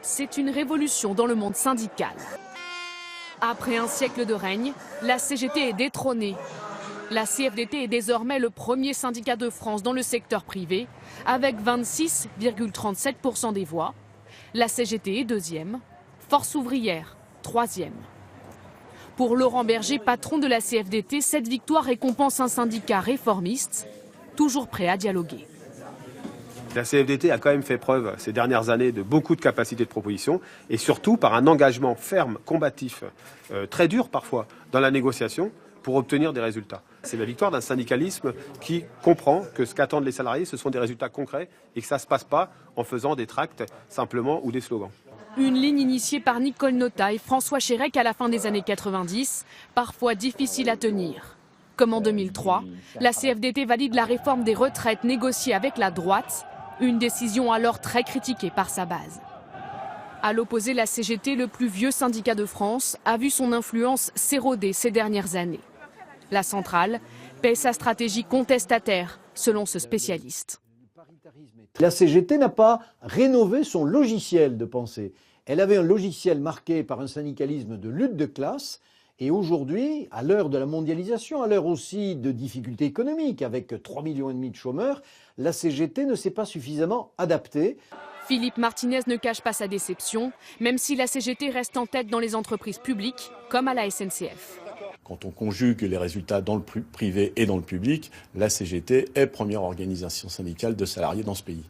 c'est une révolution dans le monde syndical. Après un siècle de règne, la CGT est détrônée. La CFDT est désormais le premier syndicat de France dans le secteur privé, avec 26,37% des voix. La CGT est deuxième, Force ouvrière, troisième. Pour Laurent Berger, patron de la CFDT, cette victoire récompense un syndicat réformiste, toujours prêt à dialoguer. La CFDT a quand même fait preuve ces dernières années de beaucoup de capacités de proposition et surtout par un engagement ferme, combatif, très dur parfois, dans la négociation pour obtenir des résultats. C'est la victoire d'un syndicalisme qui comprend que ce qu'attendent les salariés, ce sont des résultats concrets et que ça ne se passe pas en faisant des tracts simplement ou des slogans. Une ligne initiée par Nicole Notat et François Chérec à la fin des années 90, parfois difficile à tenir. Comme en 2003, la CFDT valide la réforme des retraites négociée avec la droite, une décision alors très critiquée par sa base. À l'opposé, la CGT, le plus vieux syndicat de France, a vu son influence s'éroder ces dernières années. La centrale paie sa stratégie contestataire, selon ce spécialiste. La CGT n'a pas rénové son logiciel de pensée. Elle avait un logiciel marqué par un syndicalisme de lutte de classe. Et aujourd'hui, à l'heure de la mondialisation, à l'heure aussi de difficultés économiques, avec 3,5 millions de chômeurs, la CGT ne s'est pas suffisamment adaptée. Philippe Martinez ne cache pas sa déception, même si la CGT reste en tête dans les entreprises publiques, comme à la SNCF. Quand on conjugue les résultats dans le privé et dans le public, la CGT est première organisation syndicale de salariés dans ce pays.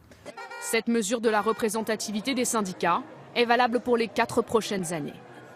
Cette mesure de la représentativité des syndicats est valable pour les 4 prochaines années.